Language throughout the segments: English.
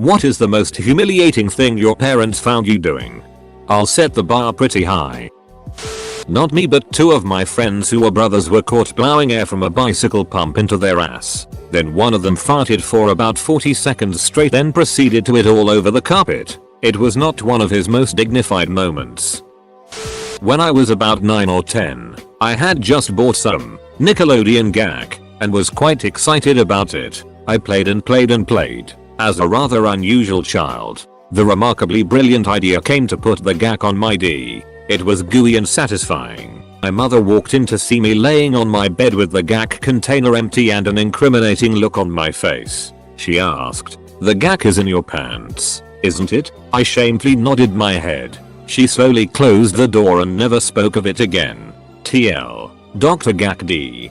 What is the most humiliating thing your parents found you doing? I'll set the bar pretty high. Not me, but 2 of my friends who were brothers were caught blowing air from a bicycle pump into their ass. Then one of them farted for about 40 seconds straight, then proceeded to it all over the carpet. It was not one of his most dignified moments. When I was about 9 or 10, I had just bought some Nickelodeon gag and was quite excited about it. I played and played and played. As a rather unusual child, the remarkably brilliant idea came to put the gag on my D. It was gooey and satisfying. My mother walked in to see me laying on my bed with the gag container empty and an incriminating look on my face. She asked, "The gag is in your pants, isn't it?" I shamefully nodded my head. She slowly closed the door and never spoke of it again. TL. Dr. Gak D.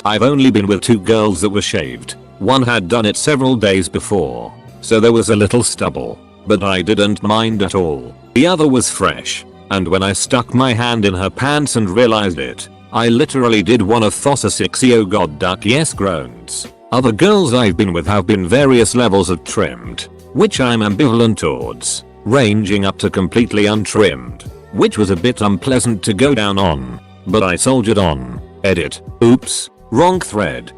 I've only been with 2 girls that were shaved. One had done it several days before, so there was a little stubble, but I didn't mind at all. The other was fresh, and when I stuck my hand in her pants and realized it, I literally did one of Fossa 6 oh god duck yes groans. Other girls I've been with have been various levels of trimmed, which I'm ambivalent towards, ranging up to completely untrimmed, which was a bit unpleasant to go down on, but I soldiered on. Edit. Oops. Wrong thread.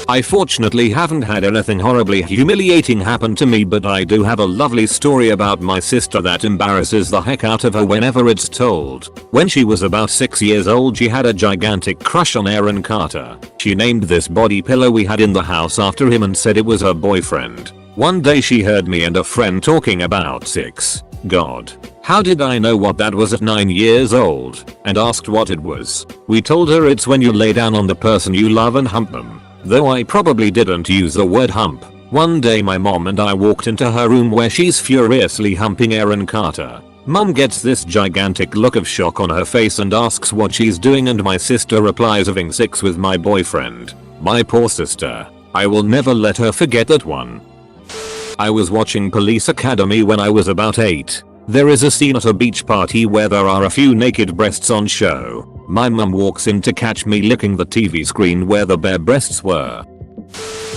I fortunately haven't had anything horribly humiliating happen to me, but I do have a lovely story about my sister that embarrasses the heck out of her whenever it's told. When she was about 6 years old, she had a gigantic crush on Aaron Carter. She named this body pillow we had in the house after him and said it was her boyfriend. One day she heard me and a friend talking about sex. God. How did I know what that was at 9 years old? And asked what it was. We told her it's when you lay down on the person you love and hump them. Though I probably didn't use the word hump. One day my mom and I walked into her room where she's furiously humping Aaron Carter. Mom gets this gigantic look of shock on her face and asks what she's doing, and my sister replies, having sex with my boyfriend. My poor sister. I will never let her forget that one. I was watching Police Academy when I was about 8. There is a scene at a beach party where there are a few naked breasts on show. My mum walks in to catch me licking the TV screen where the bare breasts were.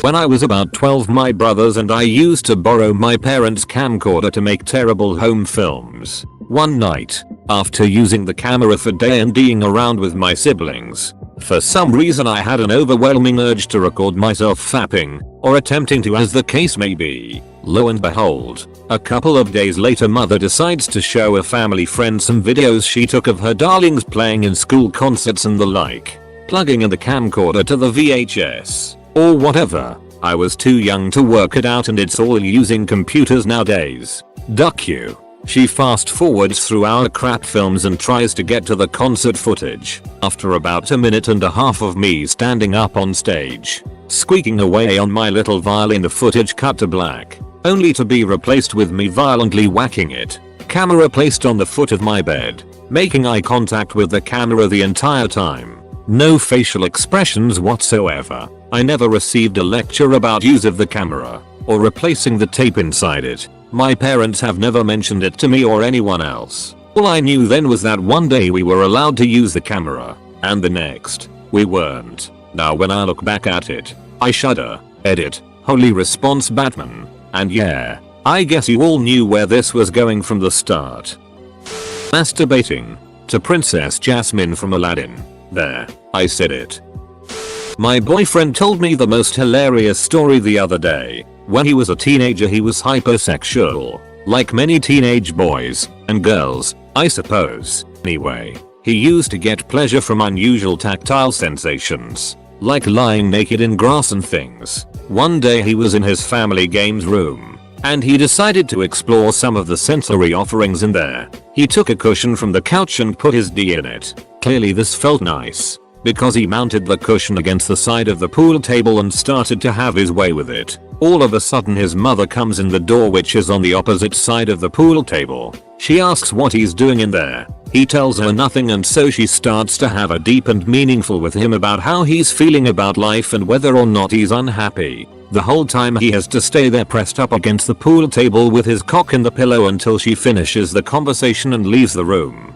When I was about 12, my brothers and I used to borrow my parents' camcorder to make terrible home films. One night, after using the camera for D&D'ing around with my siblings, for some reason I had an overwhelming urge to record myself fapping, or attempting to, as the case may be. Lo and behold, a couple of days later, mother decides to show a family friend some videos she took of her darlings playing in school concerts and the like, plugging in the camcorder to the VHS, or whatever. I was too young to work it out, and it's all using computers nowadays. Duck you. She fast forwards through our crap films and tries to get to the concert footage. After about 1.5 minutes of me standing up on stage, squeaking away on my little violin, the footage cut to black, only to be replaced with me violently whacking it. Camera placed on the foot of my bed, making eye contact with the camera the entire time. No facial expressions whatsoever. I never received a lecture about use of the camera, or replacing the tape inside it. My parents have never mentioned it to me or anyone else. All I knew then was that one day we were allowed to use the camera, and the next, we weren't. Now when I look back at it, I shudder. Edit. Holy response Batman. And yeah, I guess you all knew where this was going from the start. Masturbating to Princess Jasmine from Aladdin. There, I said it. My boyfriend told me the most hilarious story the other day. When he was a teenager, he was hypersexual, like many teenage boys and girls, I suppose. Anyway, he used to get pleasure from unusual tactile sensations, like lying naked in grass and things. One day he was in his family games room, and he decided to explore some of the sensory offerings in there. He took a cushion from the couch and put his D in it. Clearly this felt nice, because he mounted the cushion against the side of the pool table and started to have his way with it. All of a sudden his mother comes in the door, which is on the opposite side of the pool table. She asks what he's doing in there. He tells her nothing, and so she starts to have a deep and meaningful with him about how he's feeling about life and whether or not he's unhappy. The whole time he has to stay there pressed up against the pool table with his cock in the pillow until she finishes the conversation and leaves the room.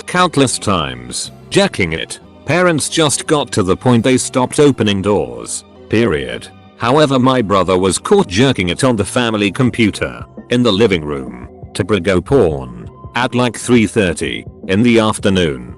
Countless times. Jacking it. Parents just got to the point they stopped opening doors. Period. However, my brother was caught jerking it on the family computer in the living room to go porn at like 3:30 in the afternoon.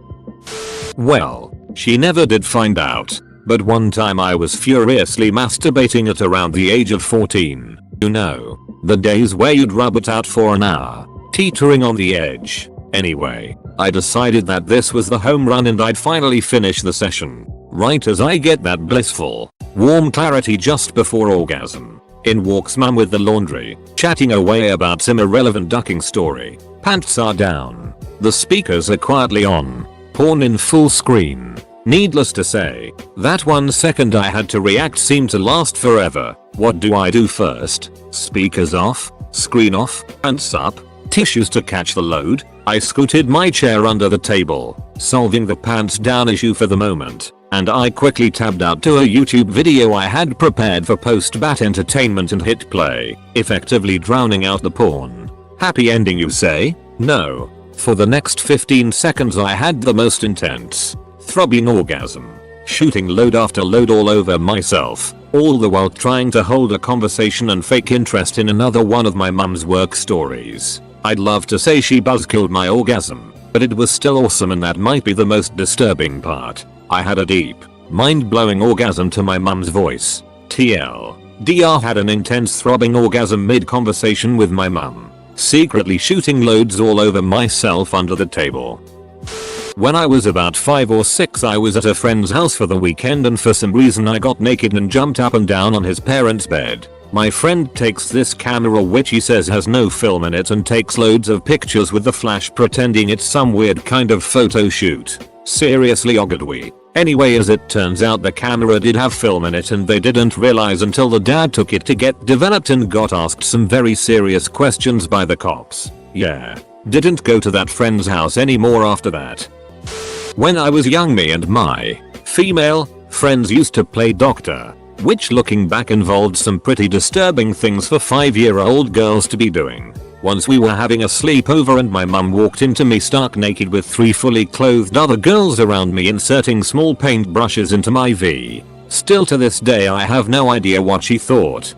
Well, she never did find out, but one time I was furiously masturbating at around the age of 14. You know, the days where you'd rub it out for an hour, teetering on the edge. Anyway, I decided that this was the home run and I'd finally finish the session. Right as I get that blissful, warm clarity just before orgasm, in walks mum with the laundry, chatting away about some irrelevant ducking story. Pants are down. The speakers are quietly on. Porn in full screen. Needless to say, that 1 second I had to react seemed to last forever. What do I do first? Speakers off, screen off, pants up, tissues to catch the load? I scooted my chair under the table, solving the pants down issue for the moment, and I quickly tabbed out to a YouTube video I had prepared for post-bat entertainment and hit play, effectively drowning out the porn. Happy ending, you say? No. For the next 15 seconds I had the most intense, throbbing orgasm, shooting load after load all over myself, all the while trying to hold a conversation and fake interest in another one of my mum's work stories. I'd love to say she buzzkilled my orgasm, but it was still awesome, and that might be the most disturbing part. I had a deep, mind-blowing orgasm to my mum's voice. TLDR had an intense throbbing orgasm mid-conversation with my mum, secretly shooting loads all over myself under the table. When I was about 5 or 6, I was at a friend's house for the weekend, and for some reason I got naked and jumped up and down on his parents' bed. My friend takes this camera, which he says has no film in it, and takes loads of pictures with the flash, pretending it's some weird kind of photo shoot. Seriously, ogged we. Anyway, as it turns out, the camera did have film in it, and they didn't realize until the dad took it to get developed and got asked some very serious questions by the cops. Yeah. Didn't go to that friend's house anymore after that. When I was young, me and my female friends used to play doctor, which looking back involved some pretty disturbing things for 5-year-old girls to be doing. Once we were having a sleepover and my mum walked into me stark naked with 3 fully clothed other girls around me, inserting small paint brushes into my V. Still to this day I have no idea what she thought.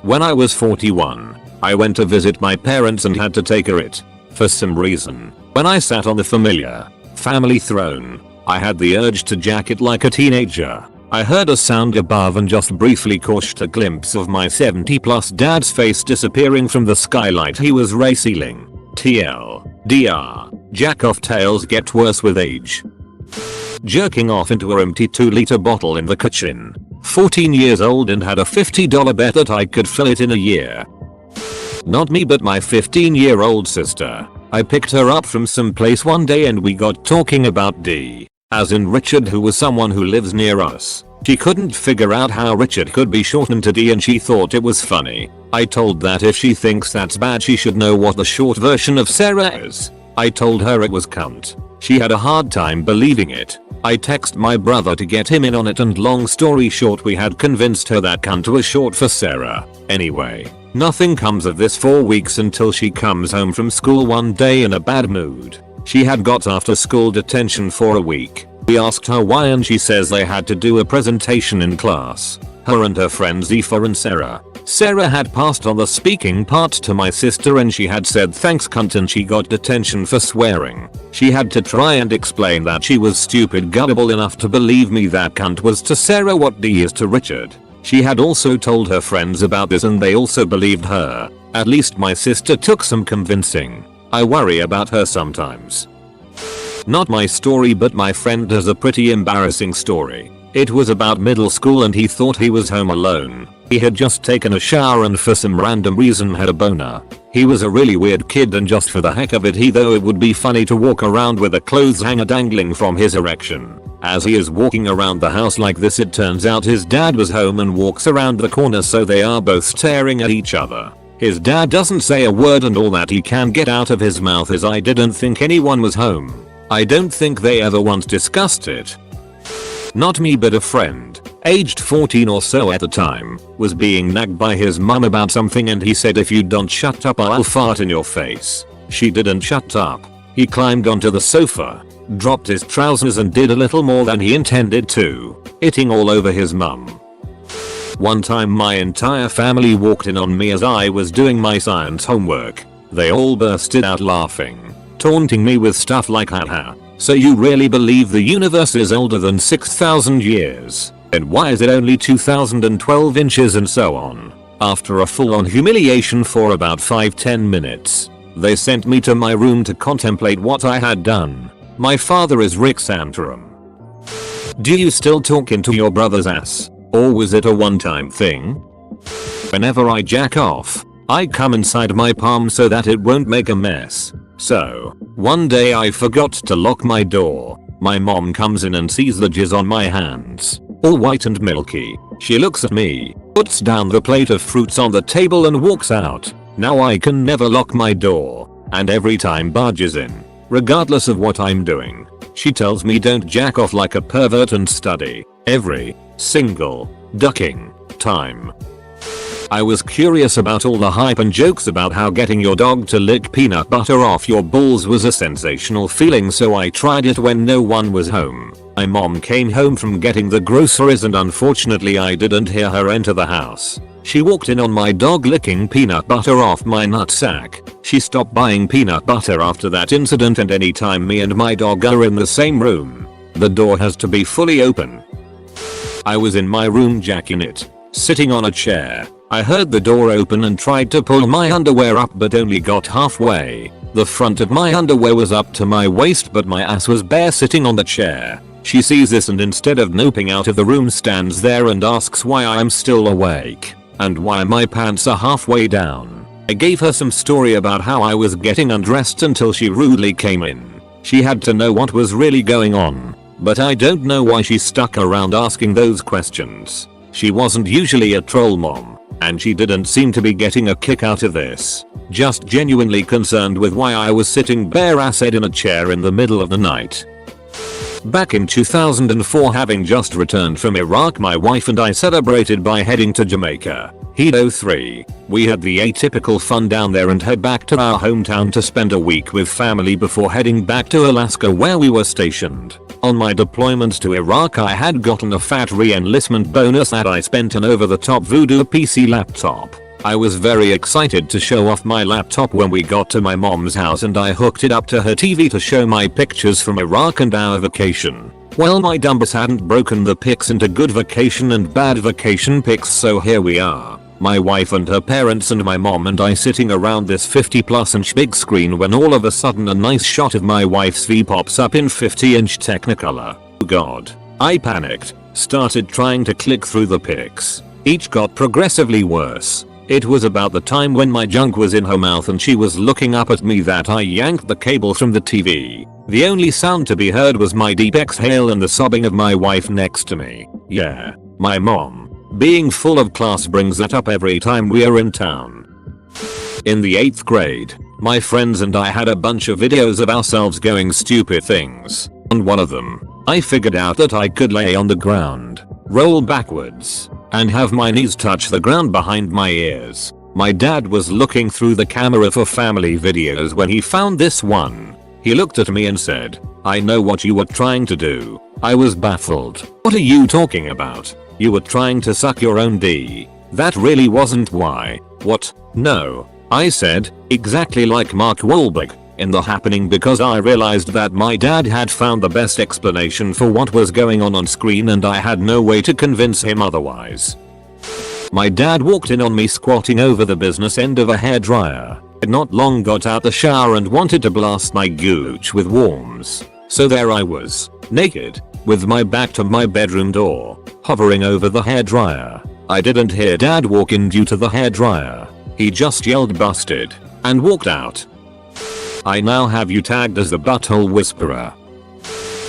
When I was 41, I went to visit my parents and had to take her it. For some reason, when I sat on the familiar family throne, I had the urge to jack it like a teenager. I heard a sound above and just briefly caught a glimpse of my 70+ dad's face disappearing from the skylight he was resealing. TLDR. Jack off tales get worse with age. Jerking off into a empty 2-liter bottle in the kitchen. 14 years old and had a $50 bet that I could fill it in a year. Not me, but my 15-year-old sister. I picked her up from some place one day and we got talking about D. As in Richard, who was someone who lives near us. She couldn't figure out how Richard could be shortened to D and she thought it was funny. I told that if she thinks that's bad, she should know what the short version of Sarah is. I told her it was cunt. She had a hard time believing it. I texted my brother to get him in on it, and long story short, we had convinced her that cunt was short for Sarah. Anyway, nothing comes of this 4 weeks until she comes home from school one day in a bad mood. She had got after school detention for a week. We asked her why and she says they had to do a presentation in class. Her and her friends Aoife and Sarah. Sarah had passed on the speaking part to my sister and she had said thanks cunt, and she got detention for swearing. She had to try and explain that she was stupid gullible enough to believe me that cunt was to Sarah what D is to Richard. She had also told her friends about this and they also believed her. At least my sister took some convincing. I worry about her sometimes. Not my story, but my friend has a pretty embarrassing story. It was about middle school and he thought he was home alone. He had just taken a shower and for some random reason had a boner. He was a really weird kid, and just for the heck of it he thought it would be funny to walk around with a clothes hanger dangling from his erection. As he is walking around the house like this, it turns out his dad was home and walks around the corner, so they are both staring at each other. His dad doesn't say a word and all that he can get out of his mouth is I didn't think anyone was home. I don't think they ever once discussed it. Not me, but a friend, aged 14 or so at the time, was being nagged by his mum about something and he said if you don't shut up I'll fart in your face. She didn't shut up. He climbed onto the sofa, dropped his trousers and did a little more than he intended to, itting all over his mum. One time my entire family walked in on me as I was doing my science homework. They all bursted out laughing, taunting me with stuff like haha. So you really believe the universe is older than 6,000 years? And why is it only 2012 inches and so on? After a full-on humiliation for about 5-10 minutes, they sent me to my room to contemplate what I had done. My father is Rick Santorum. Do you still talk into your brother's ass? Or was it a one-time thing? Whenever I jack off, I come inside my palm so that it won't make a mess. So, one day I forgot to lock my door. My mom comes in and sees the jizz on my hands, all white and milky. She looks at me, puts down the plate of fruits on the table and walks out. Now I can never lock my door, and every time barges in, regardless of what I'm doing. She tells me don't jack off like a pervert and study. Every single ducking time. I was curious about all the hype and jokes about how getting your dog to lick peanut butter off your balls was a sensational feeling, so I tried it when no one was home. My mom came home from getting the groceries and unfortunately I didn't hear her enter the house. She walked in on my dog licking peanut butter off my nutsack. She stopped buying peanut butter after that incident, and anytime me and my dog are in the same room, the door has to be fully open. I was in my room jacking it, sitting on a chair. I heard the door open and tried to pull my underwear up but only got halfway. The front of my underwear was up to my waist but my ass was bare sitting on the chair. She sees this and instead of noping out of the room stands there and asks why I am still awake and why my pants are halfway down. I gave her some story about how I was getting undressed until she rudely came in. She had to know what was really going on, but I don't know why she stuck around asking those questions. She wasn't usually a troll mom, and she didn't seem to be getting a kick out of this. Just genuinely concerned with why I was sitting bare-assed in a chair in the middle of the night. Back in 2004, having just returned from Iraq, my wife and I celebrated by heading to Jamaica. Hedo 3. We had the atypical fun down there and head back to our hometown to spend a week with family before heading back to Alaska where we were stationed. On my deployment to Iraq, I had gotten a fat re-enlistment bonus that I spent an over-the-top Voodoo PC laptop. I was very excited to show off my laptop when we got to my mom's house and I hooked it up to her TV to show my pictures from Iraq and our vacation. Well, my dumbass hadn't broken the pics into good vacation and bad vacation pics, so here we are. My wife and her parents and my mom and I sitting around this 50+ inch big screen when all of a sudden a nice shot of my wife's V pops up in 50-inch Technicolor. Oh god. I panicked, started trying to click through the pics. Each got progressively worse. It was about the time when my junk was in her mouth and she was looking up at me that I yanked the cable from the TV. The only sound to be heard was my deep exhale and the sobbing of my wife next to me. Yeah, my mom, being full of class, brings that up every time we are in town. In the 8th grade, my friends and I had a bunch of videos of ourselves going stupid things. On one of them, I figured out that I could lay on the ground, roll backwards, and have my knees touch the ground behind my ears. My dad was looking through the camera for family videos when he found this one. He looked at me and said, "I know what you were trying to do." I was baffled. "What are you talking about? You were trying to suck your own D. That really wasn't why." "What? No," I said, exactly like Mark Wahlberg in The Happening, because I realized that my dad had found the best explanation for what was going on screen and I had no way to convince him otherwise. My dad walked in on me squatting over the business end of a hairdryer. I'd not long got out the shower and wanted to blast my gooch with warms. So there I was, naked, with my back to my bedroom door, hovering over the hairdryer. I didn't hear dad walk in due to the hairdryer. He just yelled "busted" and walked out. I now have you tagged as the butthole whisperer.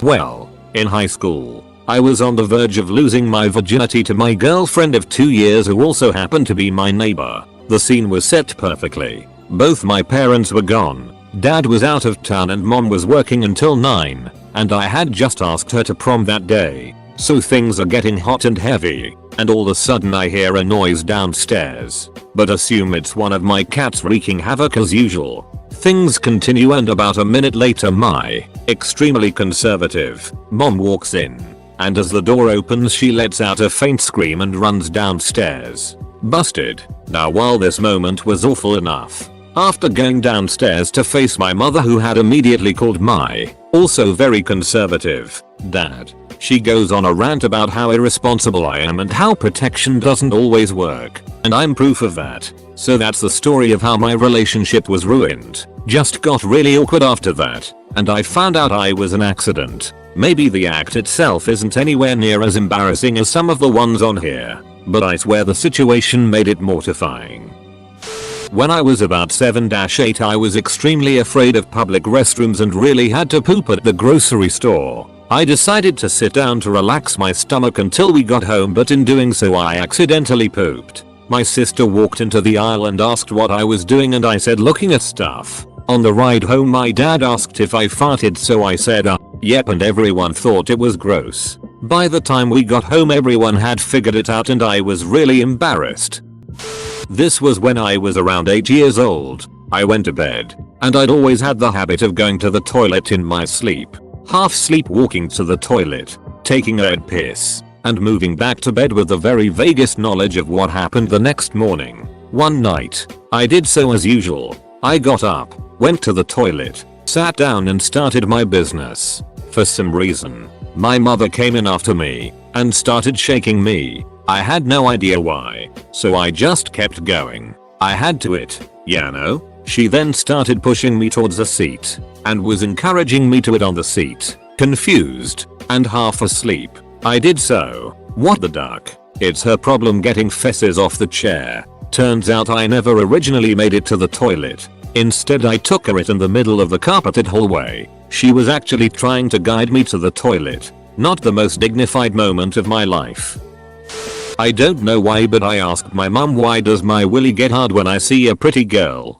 Well, in high school, I was on the verge of losing my virginity to my girlfriend of 2 years who also happened to be my neighbor. The scene was set perfectly. Both my parents were gone. Dad was out of town and mom was working until 9, and I had just asked her to prom that day. So things are getting hot and heavy, and all of a sudden I hear a noise downstairs, but assume it's one of my cats wreaking havoc as usual. Things continue and about a minute later my extremely conservative mom walks in and as the door opens she lets out a faint scream and runs downstairs. Busted. Now while this moment was awful enough, after going downstairs to face my mother who had immediately called my, also very conservative, dad, she goes on a rant about how irresponsible I am and how protection doesn't always work, and I'm proof of that. So that's the story of how my relationship was ruined. Just got really awkward after that, and I found out I was an accident. Maybe the act itself isn't anywhere near as embarrassing as some of the ones on here, but I swear the situation made it mortifying. When I was about 7-8 I was extremely afraid of public restrooms and really had to poop at the grocery store. I decided to sit down to relax my stomach until we got home, but in doing so I accidentally pooped. My sister walked into the aisle and asked what I was doing and I said looking at stuff. On the ride home my dad asked if I farted, so I said yep, and everyone thought it was gross. By the time we got home everyone had figured it out and I was really embarrassed. This was when I was around 8 years old. I went to bed, and I'd always had the habit of going to the toilet in my sleep. Half sleepwalking to the toilet, taking a piss, and moving back to bed with the very vaguest knowledge of what happened the next morning. One night, I did so as usual. I got up, went to the toilet, sat down and started my business. For some reason, my mother came in after me and started shaking me. I had no idea why, so I just kept going. I had to you know. She then started pushing me towards a seat and was encouraging me to it on the seat. Confused and half asleep, I did so. What the duck? It's her problem getting fesses off the chair. Turns out I never originally made it to the toilet. Instead I took her it in the middle of the carpeted hallway. She was actually trying to guide me to the toilet. Not the most dignified moment of my life. I don't know why, but I asked my mum, why does my willy get hard when I see a pretty girl?